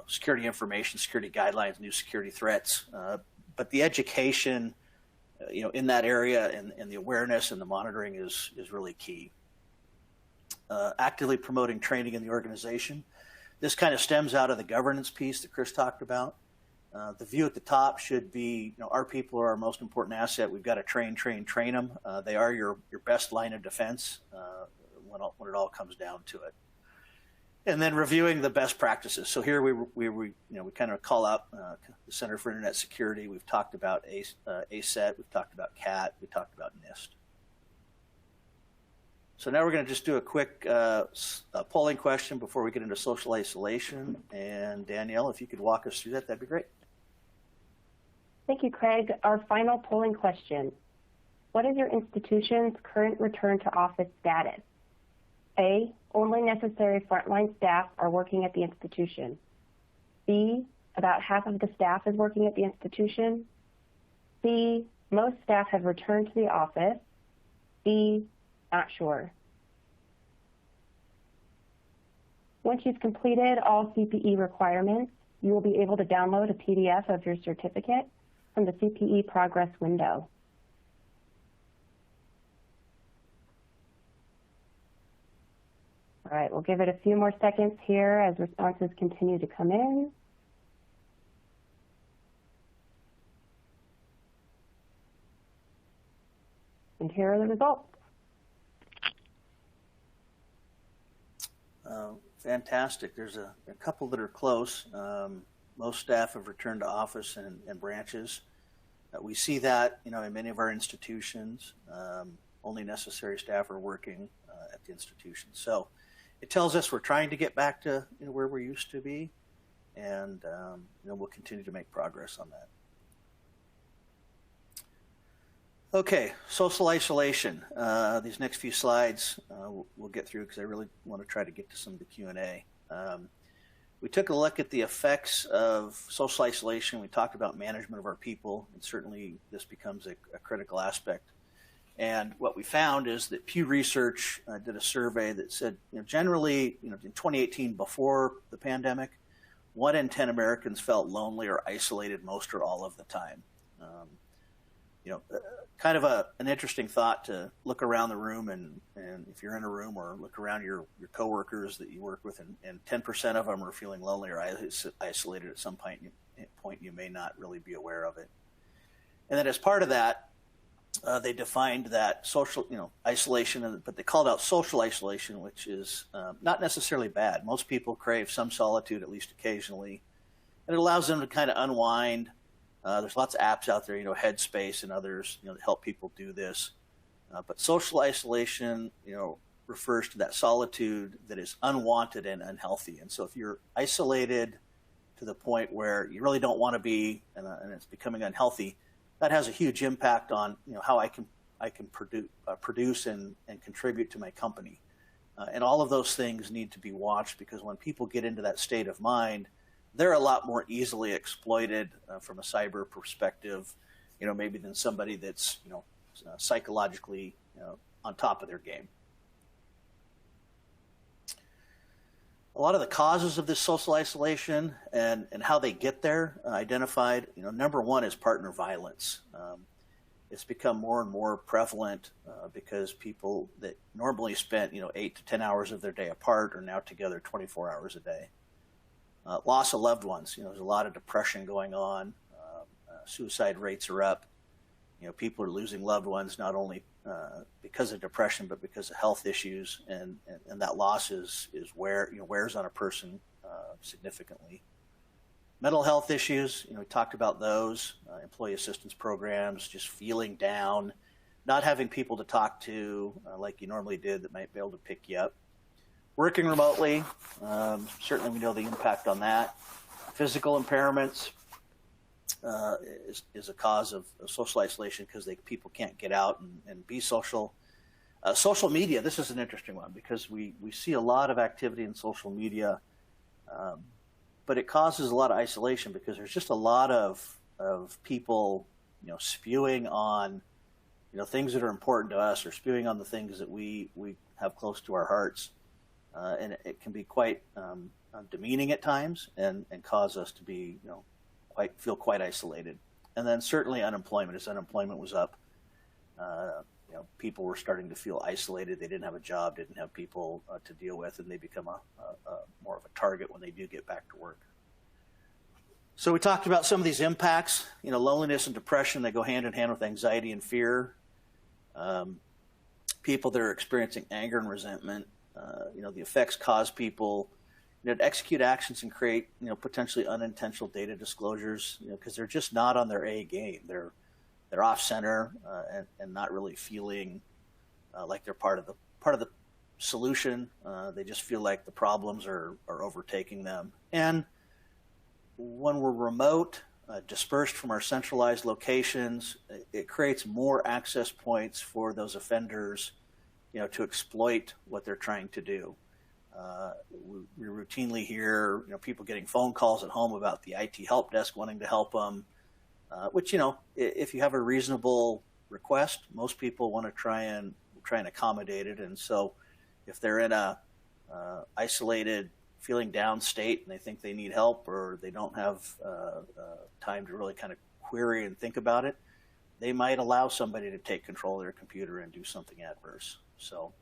security information, security guidelines, new security threats. But the education, in that area and the awareness and the monitoring is really key. Actively promoting training in the organization. This kind of stems out of the governance piece that Chris talked about. The view at the top should be, our people are our most important asset. We've got to train them. They are your best line of defense when it all comes down to it. And then reviewing the best practices. So here we kind of call out the Center for Internet Security. We've talked about ASET. We've talked about CAT. We talked about NIST. So now we're going to just do a quick polling question before we get into social isolation. And Danielle, if you could walk us through that, that'd be great. Thank you, Craig. Our final polling question. What is your institution's current return to office status? A, only necessary frontline staff are working at the institution. B, about half of the staff is working at the institution. C, most staff have returned to the office. D, not sure. Once you've completed all CPE requirements, you will be able to download a PDF of your certificate from the CPE progress window. All right, we'll give it a few more seconds here as responses continue to come in. And here are the results. Fantastic. There's a couple that are close. Most staff have returned to office and branches. We see that, in many of our institutions. Only necessary staff are working at the institution. So it tells us we're trying to get back to where we used to be, and we'll continue to make progress on that. Okay, social isolation. These next few slides we'll get through because I really want to try to get to some of the Q&A. We took a look at the effects of social isolation. We talked about management of our people, and certainly this becomes a critical aspect. And what we found is that Pew Research did a survey that said, generally, in 2018, before the pandemic, 1 in 10 Americans felt lonely or isolated most or all of the time. Kind of an interesting thought to look around the room and if you're in a room or look around your coworkers that you work with and 10% of them are feeling lonely or isolated at some point you may not really be aware of it. And then as part of that, they defined that social, isolation, but they called out social isolation, which is not necessarily bad. Most people crave some solitude, at least occasionally, and it allows them to kind of unwind. There's lots of apps out there, Headspace and others, that help people do this. But social isolation, refers to that solitude that is unwanted and unhealthy. And so if you're isolated to the point where you really don't want to be, and it's becoming unhealthy, that has a huge impact on, how I can produce and contribute to my company. And all of those things need to be watched because when people get into that state of mind, they're a lot more easily exploited from a cyber perspective, maybe than somebody that's, psychologically, on top of their game. A lot of the causes of this social isolation and how they get there identified, number one is partner violence. It's become more and more prevalent because people that normally spent, 8 to 10 hours of their day apart are now together 24 hours a day. Loss of loved ones. There's a lot of depression going on. Suicide rates are up. People are losing loved ones not only because of depression, but because of health issues, and that loss is wears on a person significantly. Mental health issues, we talked about those, employee assistance programs, just feeling down, not having people to talk to like you normally did that might be able to pick you up. Working remotely, certainly we know the impact on that. Physical impairments is a cause of social isolation because people can't get out and be social. Social media, this is an interesting one because we see a lot of activity in social media, but it causes a lot of isolation because there's just a lot of people, spewing on, things that are important to us or spewing on the things that we have close to our hearts. And it can be quite demeaning at times and cause us to be, feel quite isolated. And then certainly unemployment. As unemployment was up, people were starting to feel isolated. They didn't have a job, didn't have people to deal with, and they become more of a target when they do get back to work. So we talked about some of these impacts. Loneliness and depression, they go hand in hand with anxiety and fear. People that are experiencing anger and resentment, the effects cause people to execute actions and create, potentially unintentional data disclosures, because they're just not on their A game. They're off center and not really feeling like they're part of the solution. They just feel like the problems are overtaking them. And when we're remote, dispersed from our centralized locations, it creates more access points for those offenders, to exploit what they're trying to do. We routinely hear, people getting phone calls at home about the IT help desk wanting to help them, which, if you have a reasonable request, most people want to try and accommodate it. And so if they're in a isolated, feeling down state and they think they need help or they don't have time to really kind of query and think about it, they might allow somebody to take control of their computer and do something adverse. So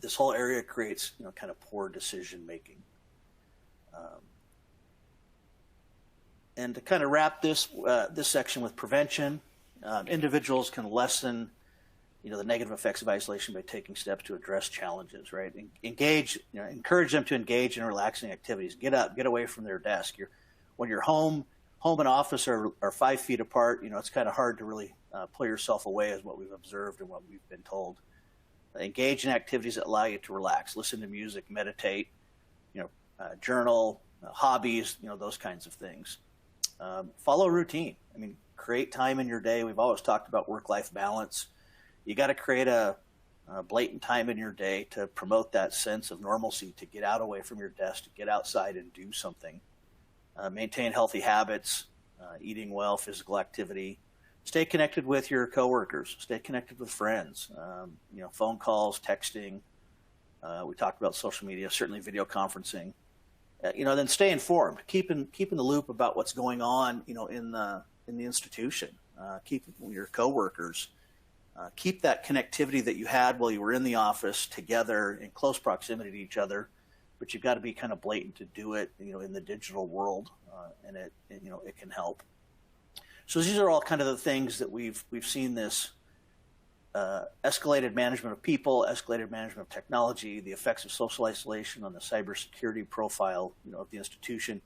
this whole area creates, kind of poor decision making. And to kind of wrap this section with prevention, individuals can lessen, the negative effects of isolation by taking steps to address challenges, right? Engage, encourage them to engage in relaxing activities. Get up, get away from their desk. When you're home and office are 5 feet apart, it's kind of hard to really pull yourself away, is what we've observed and what we've been told. Engage in activities that allow you to relax. Listen to music, meditate, journal, hobbies, those kinds of things. Follow routine. Create time in your day. We've always talked about work-life balance. You got to create a blatant time in your day to promote that sense of normalcy, to get out away from your desk, to get outside and do something. Maintain healthy habits, eating well, physical activity. Stay connected with your coworkers. Stay connected with friends. Phone calls, texting. We talked about social media, certainly video conferencing. Then stay informed. Keep in the loop about what's going on, in the institution. Keep your coworkers. Keep that connectivity that you had while you were in the office together in close proximity to each other, but you've got to be kind of blatant to do it, in the digital world, and it can help. So these are all kind of the things that we've seen this escalated management of people, escalated management of technology, the effects of social isolation on the cybersecurity profile, of the institution,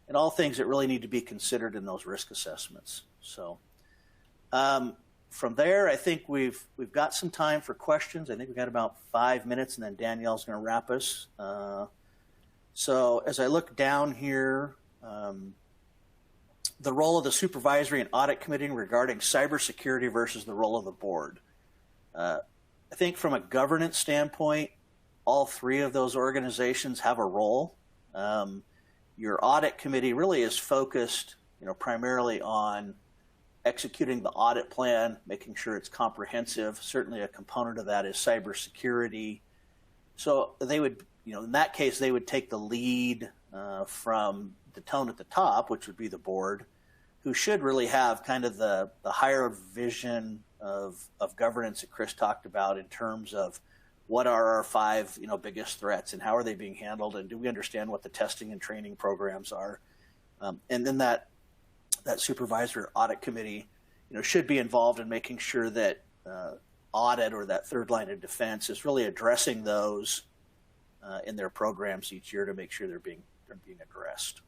and all things that really need to be considered in those risk assessments. So from there, I think we've got some time for questions. I think we've got about 5 minutes, and then Danielle's going to wrap us. So as I look down here, the role of the Supervisory and Audit Committee regarding cybersecurity versus the role of the board. I think from a governance standpoint, all 3 of those organizations have a role. Your Audit Committee really is focused, primarily on executing the audit plan, making sure it's comprehensive. Certainly a component of that is cybersecurity. So they would, in that case, they would take the lead from the tone at the top, which would be the board, who should really have kind of the higher vision of governance that Chris talked about in terms of what are our 5 biggest threats and how are they being handled, and do we understand what the testing and training programs are. And then that Supervisory Audit Committee should be involved in making sure that audit, or that third line of defense, is really addressing those in their programs each year to make sure they're being addressed.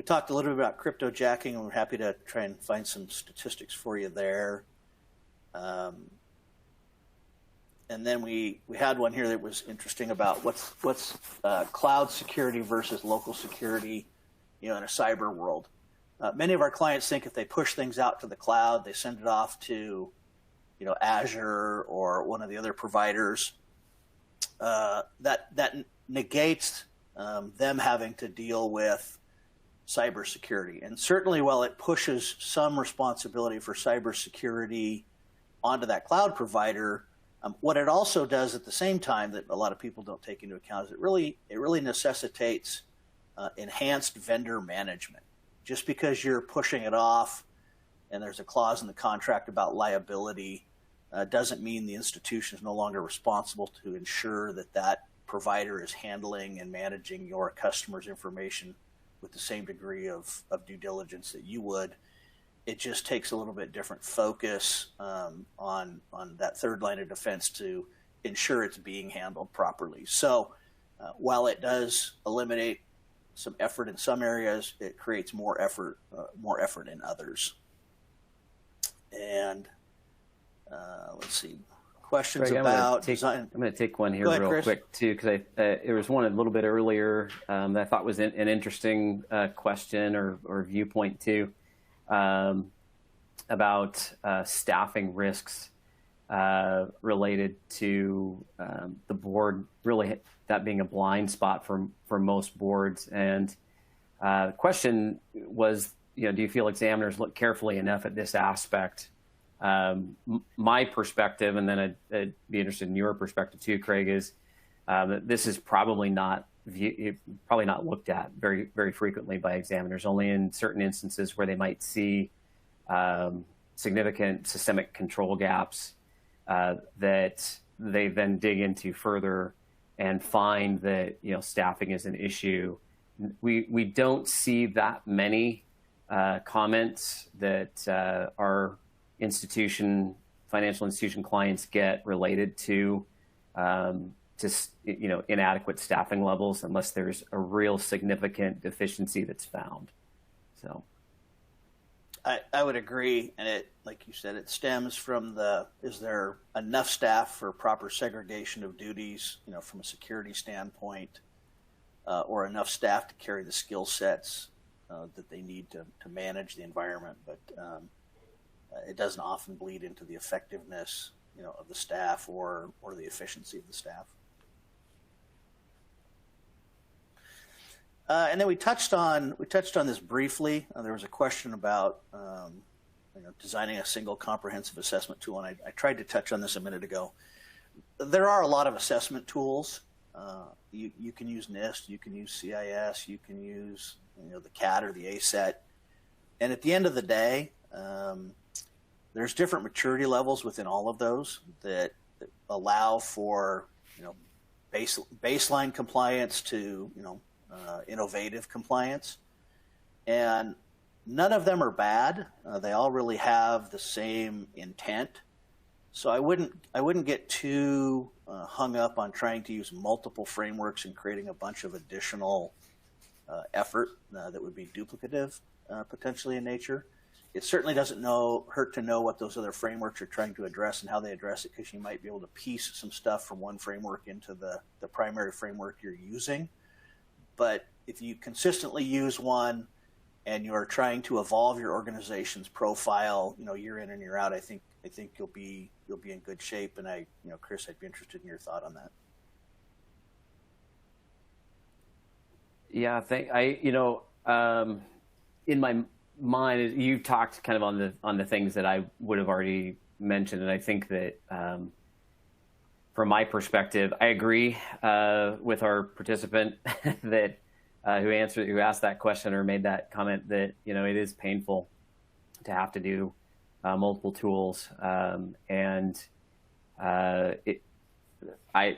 We talked a little bit about cryptojacking, and we're happy to try and find some statistics for you there. And then we had one here that was interesting about what's cloud security versus local security, in a cyber world. Many of our clients think if they push things out to the cloud, they send it off to, Azure or one of the other providers, that negates them having to deal with cybersecurity. And certainly, while it pushes some responsibility for cybersecurity onto that cloud provider, what it also does at the same time that a lot of people don't take into account is it really necessitates enhanced vendor management. Just because you're pushing it off and there's a clause in the contract about liability doesn't mean the institution is no longer responsible to ensure that that provider is handling and managing your customer's information with the same degree of due diligence that you would. It just takes a little bit different focus on that third line of defense to ensure it's being handled properly. So while it does eliminate some effort in some areas, it creates more effort in others. And let's see, questions Greg, about design. I'm going to take one here real quick too, because there was one a little bit earlier that I thought was an interesting question or viewpoint too. About staffing risks related to the board, really that being a blind spot for most boards. And the question was, do you feel examiners look carefully enough at this aspect? My perspective, and then I'd be interested in your perspective too, Craig, is that this is probably not looked at very, very frequently by examiners, only in certain instances where they might see significant systemic control gaps that they then dig into further and find that staffing is an issue. We don't see that many comments that our financial institution clients get related to inadequate staffing levels unless there's a real significant deficiency that's found. So I would agree, and it, like you said, it stems from is there enough staff for proper segregation of duties, from a security standpoint, or enough staff to carry the skill sets that they need to manage the environment, but it doesn't often bleed into the effectiveness, of the staff or the efficiency of the staff. And then we touched on this briefly. There was a question about designing a single comprehensive assessment tool, and I tried to touch on this a minute ago. There are a lot of assessment tools. You can use NIST, you can use CIS, you can use the CAT or the ASET, and at the end of the day, there's different maturity levels within all of those that allow for baseline compliance to innovative compliance, and none of them are bad. They all really have the same intent. So I wouldn't get too hung up on trying to use multiple frameworks and creating a bunch of additional effort that would be duplicative potentially in nature. It certainly doesn't hurt to know what those other frameworks are trying to address and how they address it, because you might be able to piece some stuff from one framework into the primary framework you're using. But if you consistently use one and you're trying to evolve your organization's profile, year in and year out, I think you'll be in good shape. And Chris, I'd be interested in your thought on that. Yeah, in my mind, you talked kind of on the things that I would have already mentioned, and I think that from my perspective, I agree with our participant that who asked that question or made that comment that it is painful to have to do multiple tools, and I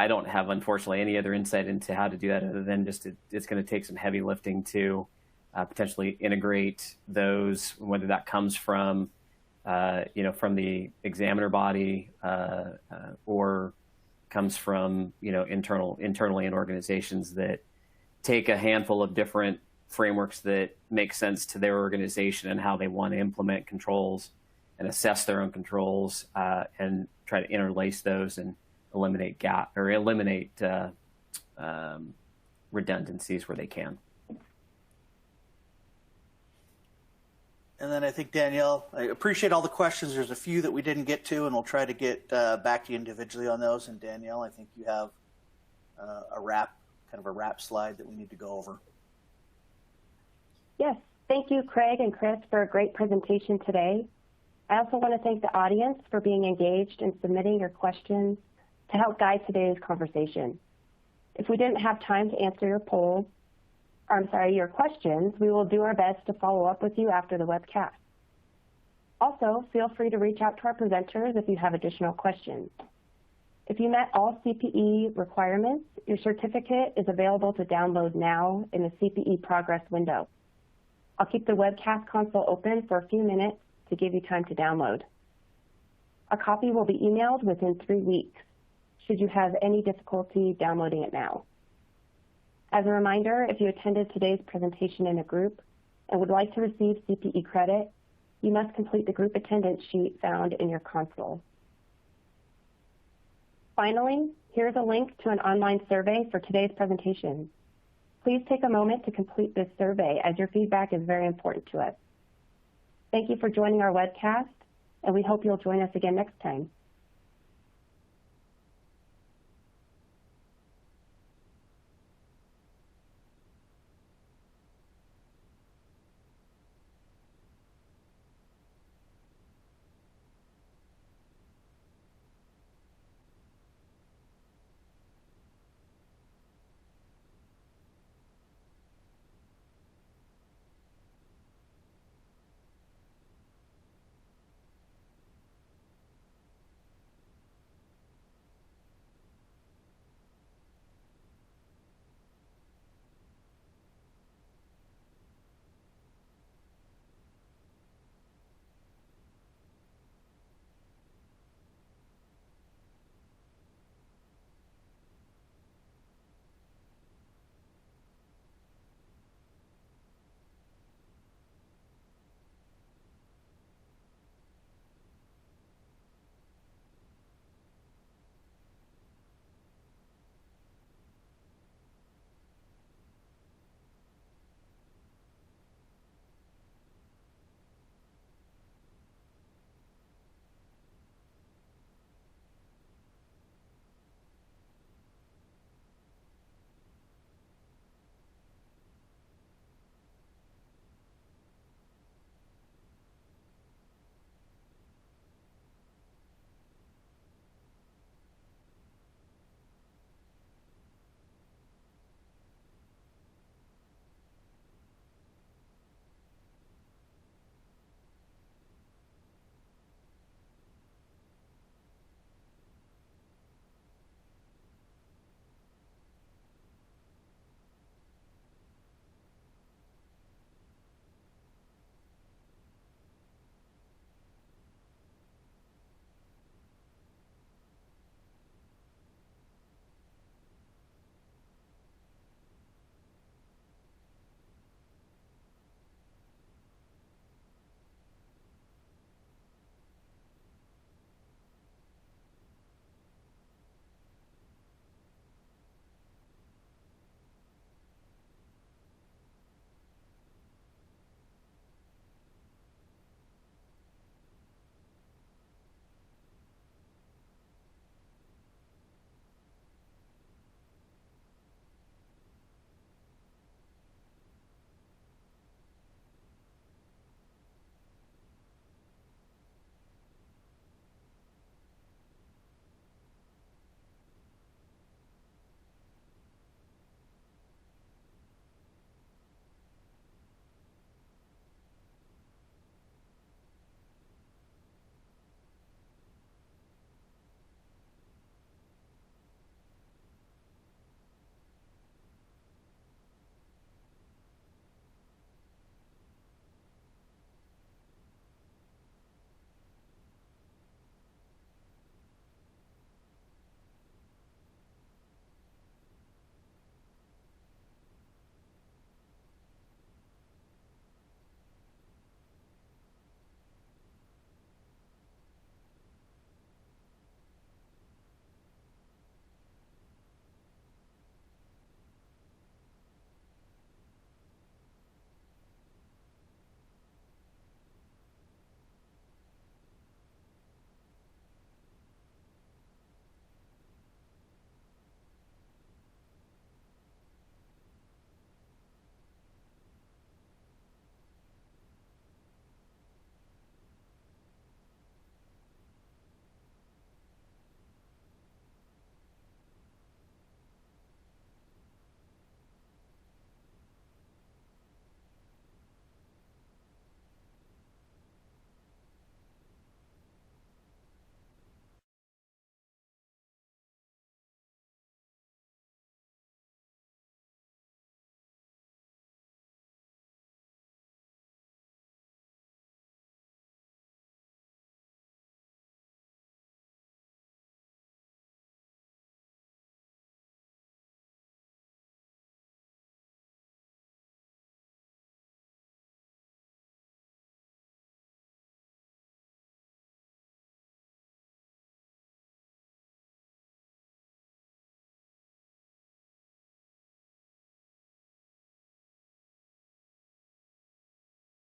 don't have, unfortunately, any other insight into how to do that other than just it's going to take some heavy lifting to potentially integrate those, whether that comes from from the examiner body or comes from internally in organizations that take a handful of different frameworks that make sense to their organization and how they want to implement controls and assess their own controls, and try to interlace those and eliminate redundancies where they can. And then I think, Danielle, I appreciate all the questions. There's a few that we didn't get to, and we'll try to get back to you individually on those. And Danielle, I think you have a wrap slide that we need to go over. Yes, thank you, Craig and Chris, for a great presentation today. I also want to thank the audience for being engaged and submitting your questions to help guide today's conversation. If we didn't have time to answer your questions, we will do our best to follow up with you after the webcast. Also, feel free to reach out to our presenters if you have additional questions. If you met all CPE requirements, your certificate is available to download now in the CPE progress window. I'll keep the webcast console open for a few minutes to give you time to download. A copy will be emailed within 3 weeks, should you have any difficulty downloading it now. As a reminder, if you attended today's presentation in a group and would like to receive CPE credit, you must complete the group attendance sheet found in your console. Finally, here's a link to an online survey for today's presentation. Please take a moment to complete this survey, as your feedback is very important to us. Thank you for joining our webcast, and we hope you'll join us again next time.